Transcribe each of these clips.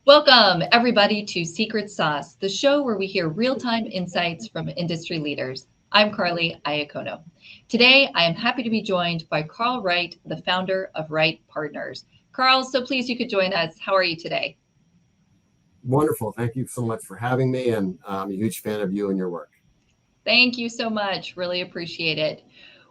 Welcome, everybody, to Secret Sauce, the show where we hear real-time insights from industry leaders. I'm Karly Iacono. Today, I am happy to be joined by Carl Wright, the founder of Wright Partners. Carl, so pleased you could join us. How are you today? Wonderful. Thank you so much for having me, and I'm a huge fan of you and your work. Thank you so much. Really appreciate it.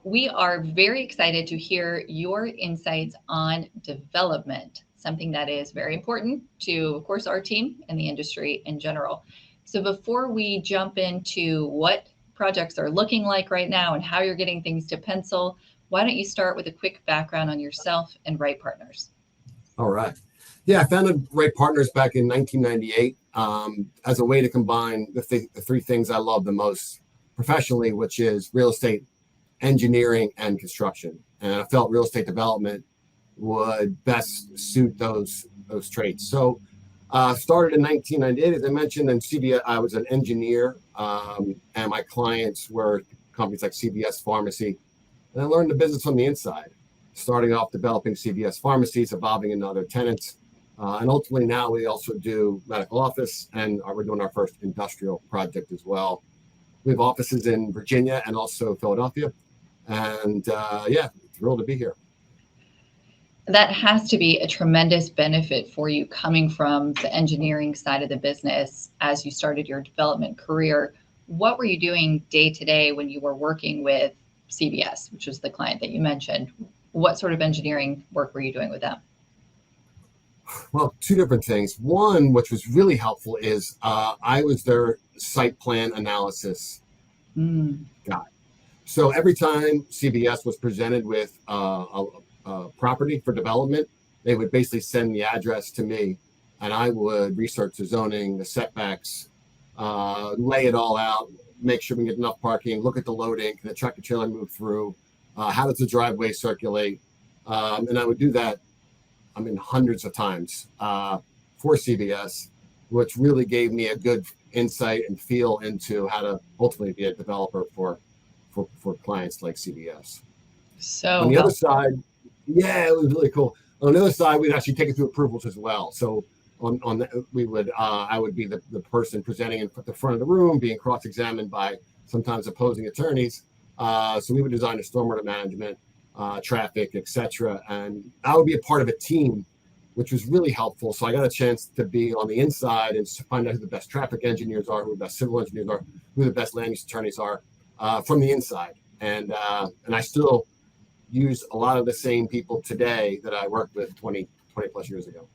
We are very excited to hear your insights on development, something that is very important to, of course, our team and the industry in general. So before we jump into what projects are looking like right now and how you're getting things to pencil, why don't you start with a quick background on yourself and Wright Partners? All right. Yeah, I founded Wright Partners back in 1998 as a way to combine the three things I love the most professionally, which is real estate, engineering, and construction. And I felt real estate development would best suit those traits. So started in 1998, as I mentioned, and CBS, I was an engineer, and my clients were companies like CVS Pharmacy. And I learned the business from the inside, starting off developing CVS pharmacies, evolving into other tenants. And ultimately now we also do medical office, and we're doing our first industrial project as well. We have offices in Virginia and also Philadelphia. And yeah, thrilled to be here. That has to be a tremendous benefit for you coming from the engineering side of the business as you started your development career. What were you doing day to day when you were working with CBS, which was the client that you mentioned? What sort of engineering work were you doing with them? Well, two different things. One, which was really helpful, is I was their site plan analysis guy. So every time CBS was presented with a property for development, they would basically send the address to me, and I would research the zoning, the setbacks, lay it all out, make sure we get enough parking, look at the loading, can the tractor trailer move through, how does the driveway circulate, and I would do that hundreds of times for CBS, which really gave me a good insight and feel into how to ultimately be a developer for clients like CBS. So on the other side, yeah, it was really cool. On the other side, we'd actually take it through approvals as well. So I would be the person presenting in the front of the room, being cross-examined by sometimes opposing attorneys. So we would design a stormwater management, traffic, etc. And I would be a part of a team, which was really helpful. So I got a chance to be on the inside and find out who the best traffic engineers are, who the best civil engineers are, who the best land use attorneys are from the inside. And I still use a lot of the same people today that I worked with 20 plus years ago.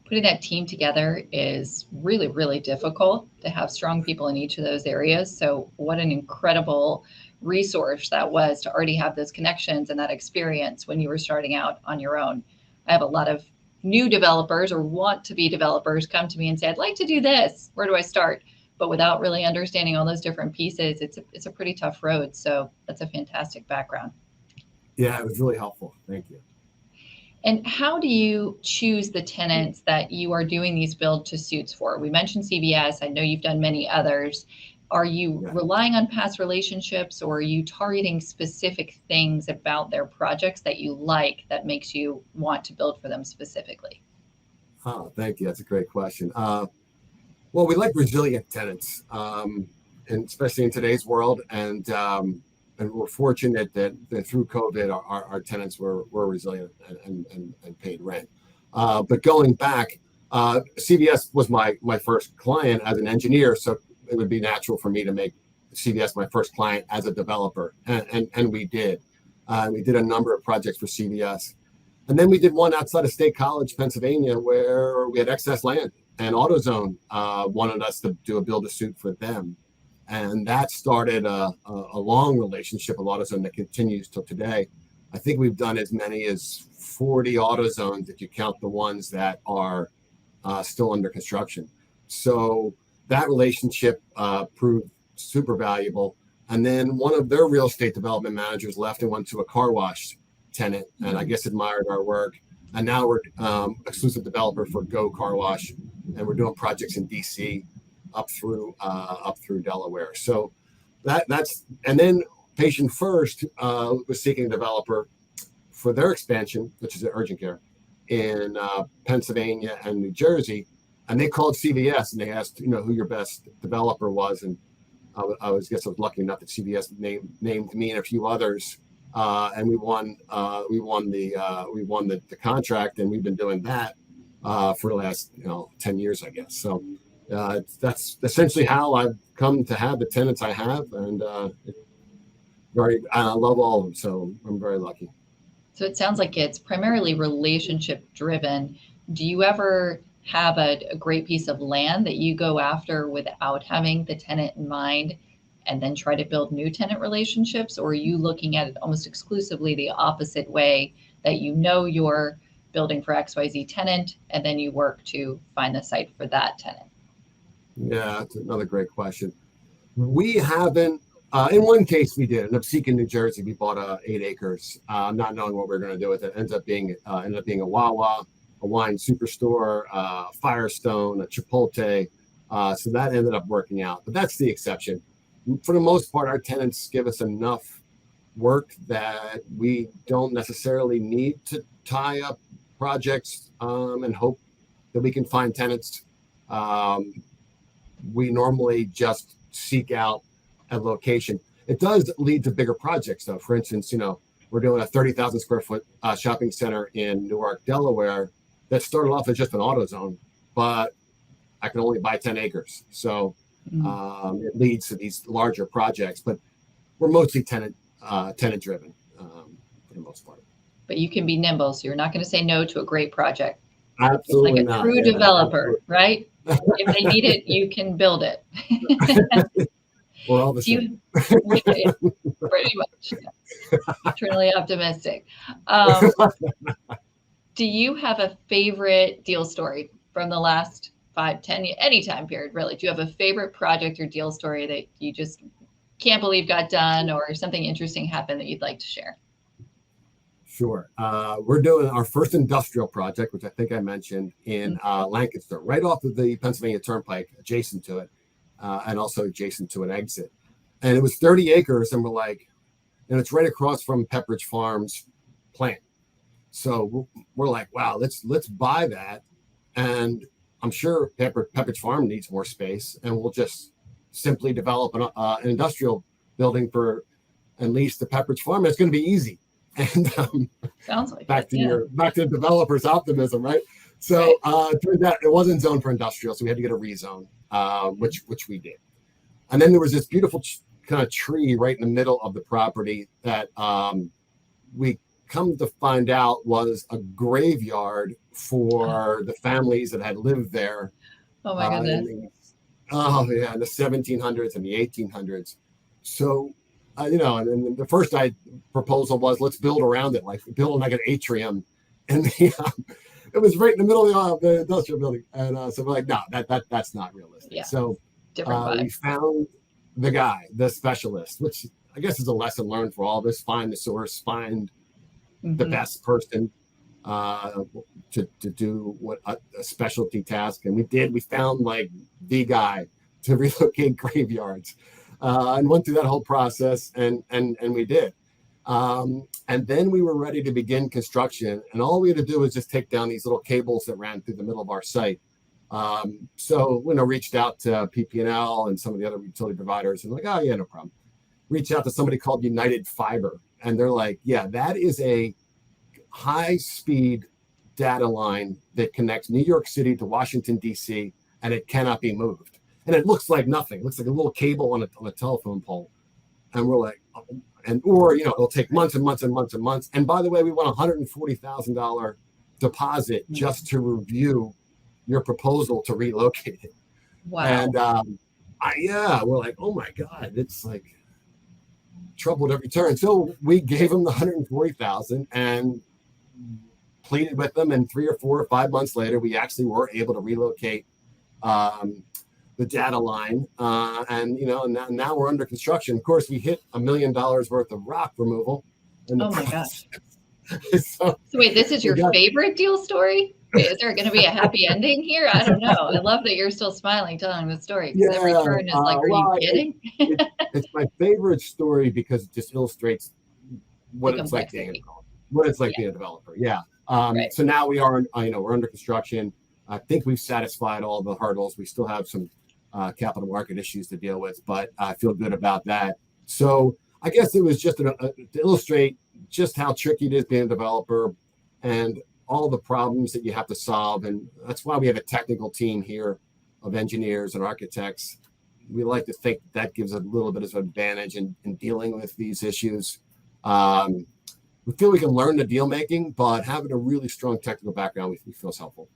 Putting that team together is really, really difficult to have strong people in each of those areas. So what an incredible resource that was to already have those connections and that experience when you were starting out on your own. I have a lot of new developers or want to be developers come to me and say, I'd like to do this. Where do I start? But without really understanding all those different pieces, it's a pretty tough road. So that's a fantastic background. Yeah, it was really helpful. Thank you. And how do you choose the tenants that you are doing these build to suits for? We mentioned CBS. I know you've done many others. Are you relying on past relationships, or are you targeting specific things about their projects that you like that makes you want to build for them specifically? Oh, thank you. That's a great question. Well, we like resilient tenants, and especially in today's world. And we're fortunate that through COVID, our tenants were resilient and paid rent. But going back, CBS was my first client as an engineer, so it would be natural for me to make CBS my first client as a developer, and we did. We did a number of projects for CBS, and then we did one outside of State College, Pennsylvania, where we had excess land, and AutoZone wanted us to do a build-to-suit for them. And that started a long relationship with AutoZone that continues till today. I think we've done as many as 40 AutoZones if you count the ones that are still under construction. So that relationship proved super valuable. And then one of their real estate development managers left and went to a car wash tenant, and I guess admired our work. And now we're exclusive developer for Go Car Wash, and we're doing projects in DC up through Delaware. So that's, and then Patient First was seeking a developer for their expansion, which is an urgent care in Pennsylvania and New Jersey. and they called CVS and they asked, who your best developer was, and I was lucky enough that CVS named me and a few others, and we won the contract, and we've been doing that for the last 10 years, I guess. So that's essentially how I've come to have the tenants I have, and I love all of them, so I'm very lucky. So it sounds like it's primarily relationship driven. Do you ever have a great piece of land that you go after without having the tenant in mind and then try to build new tenant relationships? Or are you looking at it almost exclusively the opposite way, that you're building for XYZ tenant and then you work to find the site for that tenant? Yeah, that's another great question. We haven't. In one case, we did in Upseekin, New Jersey. We bought 8 acres, not knowing what we were going to do with it. Ended up being a Wawa, a wine superstore, Firestone, a Chipotle. So that ended up working out. But that's the exception. For the most part, our tenants give us enough work that we don't necessarily need to tie up projects and hope that we can find tenants. We normally just seek out a location. It does lead to bigger projects, though. For instance, we're doing a 30,000 square foot shopping center in Newark, Delaware, that started off as just an AutoZone, but I can only buy 10 acres. So it leads to these larger projects, but we're mostly tenant driven for the most part. But you can be nimble, so you're not going to say no to a great project. Absolutely like a not. true developer, right? If they need it, you can build it. We're all the same. Pretty much. Yeah. Truly optimistic. Do you have a favorite deal story from the last 5, 10, any time period, really? Do you have a favorite project or deal story that you just can't believe got done, or something interesting happened that you'd like to share? Sure. We're doing our first industrial project, which I think I mentioned, in Lancaster, right off of the Pennsylvania Turnpike, adjacent to it, and also adjacent to an exit. And it was 30 acres, and and it's right across from Pepperidge Farm's plant. So we're like, wow, let's buy that, and I'm sure Pepperidge Farm needs more space, and we'll just simply develop an industrial building for and lease the Pepperidge Farm. It's going to be easy. And sounds like back to the developer's optimism, right? So turned out it wasn't zoned for industrial, so we had to get a rezone, which we did. And then there was this beautiful kind of tree right in the middle of the property that we come to find out was a graveyard for the families that had lived there. Oh my goodness. In the 1700s and the 1800s. So and the first proposal was, let's build around it, build like an atrium, and it was right in the middle of the industrial building, and so we're like, no, that's not realistic. Yeah. So Different we found the specialist, which I guess is a lesson learned for all of us. Find the source, find the best person to do what a specialty task, and we did. We found the guy to relocate graveyards. And went through that whole process, and we did. And then we were ready to begin construction, and all we had to do was just take down these little cables that ran through the middle of our site. So reached out to PP&L and some of the other utility providers, and oh yeah, no problem. Reached out to somebody called United Fiber, and they're like, yeah, that is a high-speed data line that connects New York City to Washington, D.C., and it cannot be moved. And it looks like nothing. It looks like a little cable on a telephone pole. And we're like, it'll take months and months and months and months. And by the way, we want a $140,000 deposit just to review your proposal to relocate it. Wow. And we're like, oh my God, it's like trouble at every turn. So we gave them the $140,000 and pleaded with them. And 3 or 4 or 5 months later, we actually were able to relocate the data line, and now we're under construction. Of course, we hit $1 million worth of rock removal. Oh my gosh! so wait, this is your favorite deal story? Wait, is there going to be a happy ending here? I don't know. I love that you're still smiling, telling the story. Yeah, every turn is are you kidding? It's my favorite story because it just illustrates what it's like being a developer. Yeah. Right. So now we're under construction. I think we've satisfied all the hurdles. We still have some capital market issues to deal with, but I feel good about that. So I guess it was just to illustrate just how tricky it is being a developer and all the problems that you have to solve. And that's why we have a technical team here of engineers and architects. We like to think that gives a little bit of advantage in dealing with these issues. We feel we can learn the deal making, but having a really strong technical background, we feel is helpful.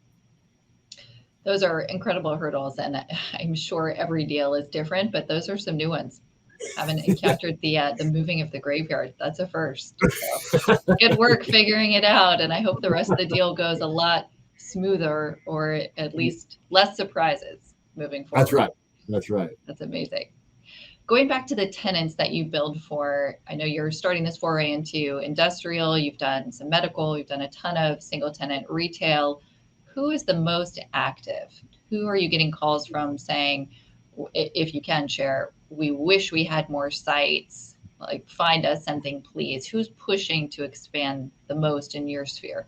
Those are incredible hurdles, and I'm sure every deal is different, but those are some new ones. Haven't encountered the moving of the graveyard. That's a first. So, good work figuring it out, and I hope the rest of the deal goes a lot smoother, or at least less surprises moving forward. That's right. That's right. That's amazing. Going back to the tenants that you build for, I know you're starting this foray into industrial. You've done some medical. You've done a ton of single tenant retail. Who is the most active? Who are you getting calls from saying, if you can share, we wish we had more sites, like find us something, please? Who's pushing to expand the most in your sphere?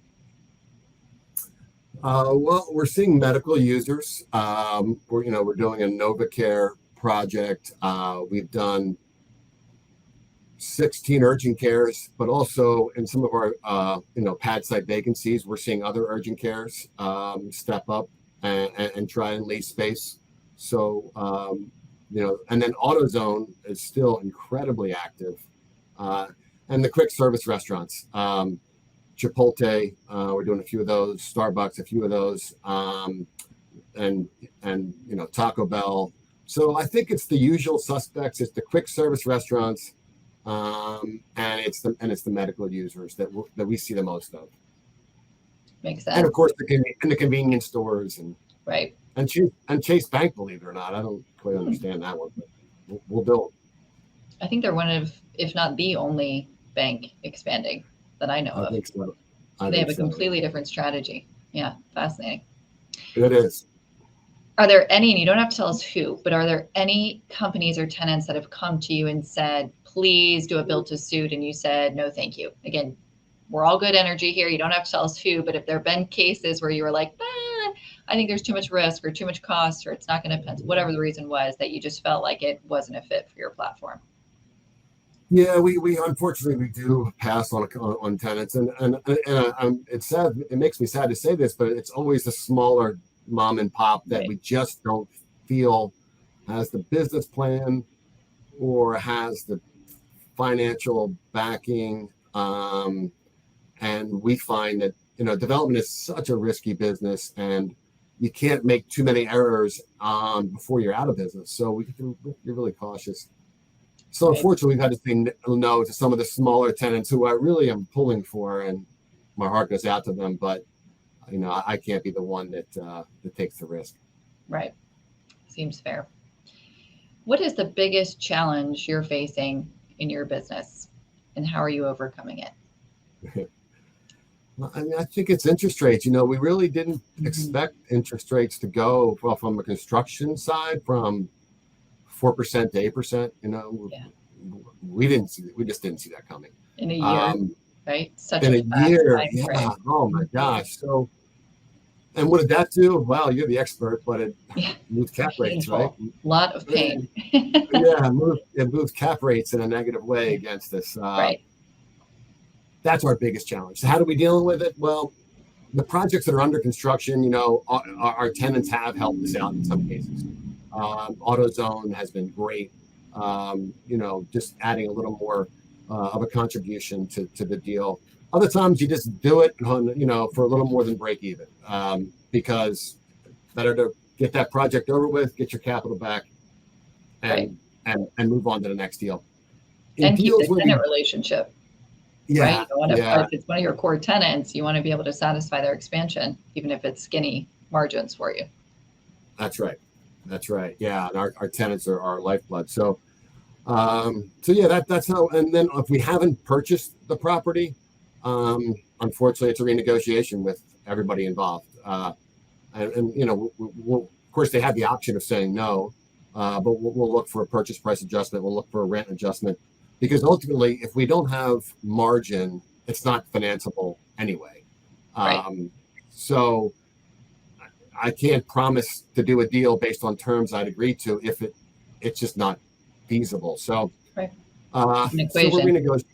Well, we're seeing medical users. We're doing a NovaCare project. We've done 16 urgent cares, but also in some of our pad site vacancies, we're seeing other urgent cares step up and try and lease space. So and then AutoZone is still incredibly active, and the quick service restaurants, Chipotle, we're doing a few of those, Starbucks, a few of those, and Taco Bell. So I think it's the usual suspects. It's the quick service restaurants. And it's the medical users that we see the most of. Makes sense. And of course, the convenience stores and right. And Chase Bank, believe it or not, I don't quite understand that one, but we'll build. I think they're one of, if not the only bank expanding that I know of. I think so. They have a completely different strategy. Yeah, fascinating. It is. Are there any, and you don't have to tell us who, but are there any companies or tenants that have come to you and said, please do a build to suit, and you said, no, thank you? Again, we're all good energy here. You don't have to tell us who, but if there have been cases where you were like, I think there's too much risk or too much cost, or it's not going to, whatever the reason was, that you just felt like it wasn't a fit for your platform. Yeah, we unfortunately we do pass on tenants, and it's sad. It makes me sad to say this, but it's always the smaller mom and pop that we just don't feel has the business plan or has the financial backing, and we find that development is such a risky business, and you can't make too many errors before you're out of business. So you're really cautious. So unfortunately, we've had to say no to some of the smaller tenants who I really am pulling for, and my heart goes out to them. But I can't be the one that takes the risk. Right. Seems fair. What is the biggest challenge you're facing in your business, and how are you overcoming it? I think it's interest rates. We really didn't expect interest rates to go from a construction side from 4% to 8%. We just didn't see that coming. In a year, right? Such in a year, yeah. Oh my gosh. So, and what did that do? Well, you're the expert, but it moved cap rates, right? A lot of pain. It moved cap rates in a negative way against us. Right. That's our biggest challenge. So how do we deal with it? Well, the projects that are under construction, our tenants have helped us out in some cases. AutoZone has been great. Just adding a little more of a contribution to the deal. Other times you just do it, for a little more than break even, because better to get that project over with, get your capital back, and move on to the next deal. And keep the tenant relationship. Yeah, right? If it's one of your core tenants, you want to be able to satisfy their expansion, even if it's skinny margins for you. That's right. Yeah, and our tenants are our lifeblood. So that's how. And then if we haven't purchased the property, unfortunately, it's a renegotiation with everybody involved. We'll, of course, they have the option of saying no, but we'll look for a purchase price adjustment. We'll look for a rent adjustment, because ultimately, if we don't have margin, it's not financeable anyway. Right. So I can't promise to do a deal based on terms I'd agree to if it's just not feasible. So, Right. An so we're equation. renegotiating.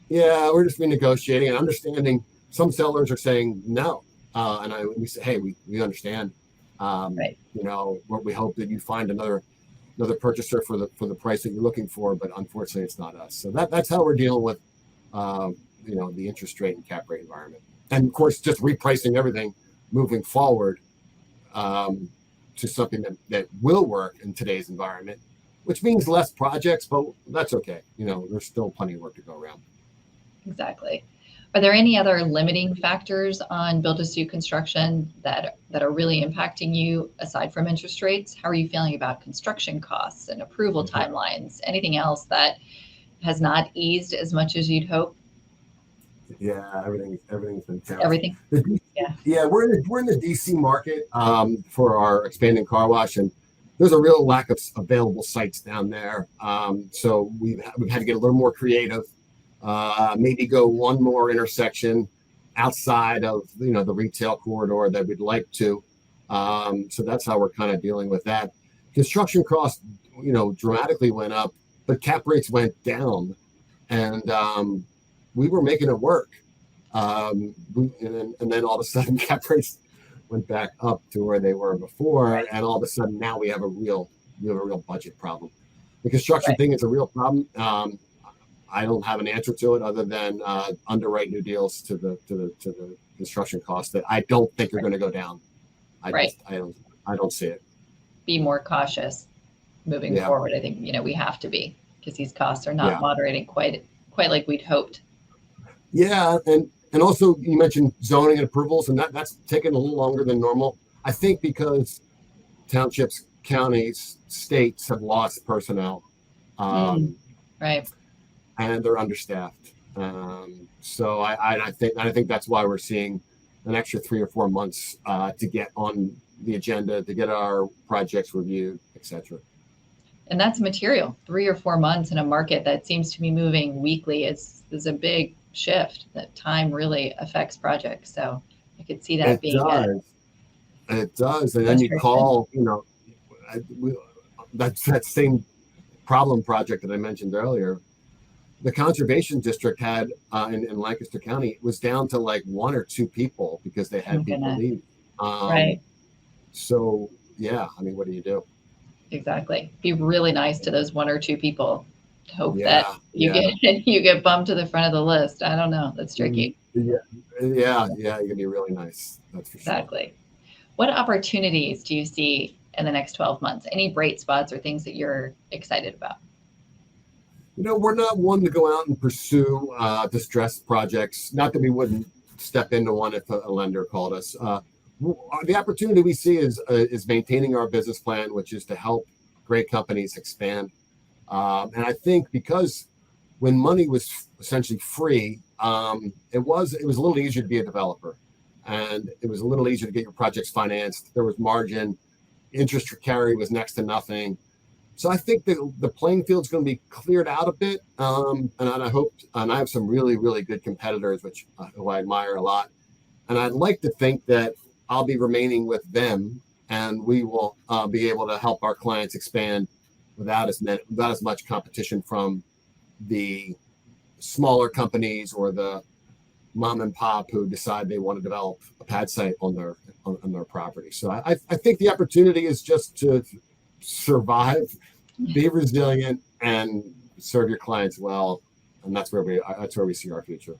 Yeah, we're just renegotiating and understanding. Some sellers are saying no, and we say, hey, we understand. Right. We hope that you find another purchaser for the price that you're looking for, but unfortunately, it's not us. So that's how we're dealing with the interest rate and cap rate environment, and of course, just repricing everything moving forward to something that will work in today's environment, which means less projects, but that's okay. There's still plenty of work to go around. Exactly. Are there any other limiting factors on build-to-suit construction that are really impacting you aside from interest rates? How are you feeling about construction costs and approval timelines? Anything else that has not eased as much as you'd hope? Yeah, everything's been challenging. Everything. Yeah, we're in the DC market for our expanding car wash, and there's a real lack of available sites down there. So we've had to get a little more creative. Maybe go one more intersection outside of the retail corridor that we'd like to. So that's how we're kind of dealing with that. Construction costs, dramatically went up, but cap rates went down, and we were making it work. And then all of a sudden, cap rates went back up to where they were before, and all of a sudden now we have a real budget problem. The construction thing is a real problem. I don't have an answer to it other than underwrite new deals to the construction costs that I don't think are going to go down. I don't see it. Be more cautious moving forward. I think we have to be, because these costs are not moderating quite like we'd hoped. Yeah, and also you mentioned zoning and approvals, and that's taken a little longer than normal. I think because townships, counties, states have lost personnel. Right. And they're understaffed. So I think that's why we're seeing an extra 3 or 4 months to get on the agenda, to get our projects reviewed, etc. And that's material. 3 or 4 months in a market that seems to be moving weekly is a big shift. That time really affects projects. So I could see that It does. And then you call, that same problem project that I mentioned earlier. The conservation district had in Lancaster County was down to like 1 or 2 people because they had people leave. Right. So yeah, what do you do? Exactly. Be really nice to those 1 or 2 people. Hope that you get bumped to the front of the list. I don't know. That's tricky. Yeah. You can be really nice. That's for sure. Exactly. What opportunities do you see in the next 12 months? Any bright spots or things that you're excited about? We're not one to go out and pursue distressed projects. Not that we wouldn't step into one if a lender called us. The opportunity we see is maintaining our business plan, which is to help great companies expand. And I think because when money was essentially free, it was a little easier to be a developer, and it was a little easier to get your projects financed. There was margin, interest carry was next to nothing. So I think the playing field's going to be cleared out a bit, and I hope, and I have some really, really good competitors, who I admire a lot, and I'd like to think that I'll be remaining with them, and we will be able to help our clients expand without as much competition from the smaller companies or the mom and pop who decide they want to develop a pad site on their property. So I think the opportunity is just to survive, be resilient, and serve your clients well, and that's where we see our future.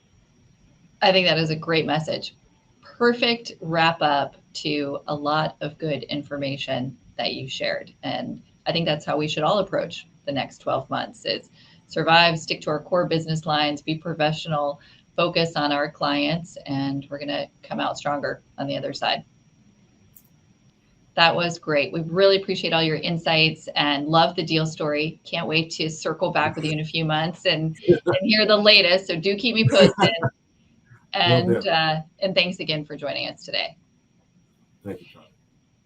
I think that is a great message. Perfect wrap up to a lot of good information that you shared, and I think that's how we should all approach the next 12 months: is survive, stick to our core business lines, be professional, focus on our clients, and we're going to come out stronger on the other side. That was great. We really appreciate all your insights and love the deal story. Can't wait to circle back with you in a few months and hear the latest. So do keep me posted. And thanks again for joining us today. Thank you, Karly.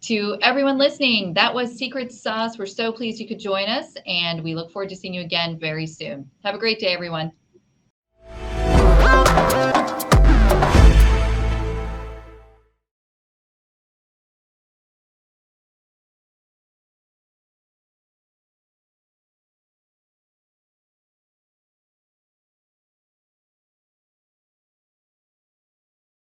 To everyone listening, that was Secret Sauce. We're so pleased you could join us, and we look forward to seeing you again very soon. Have a great day, everyone.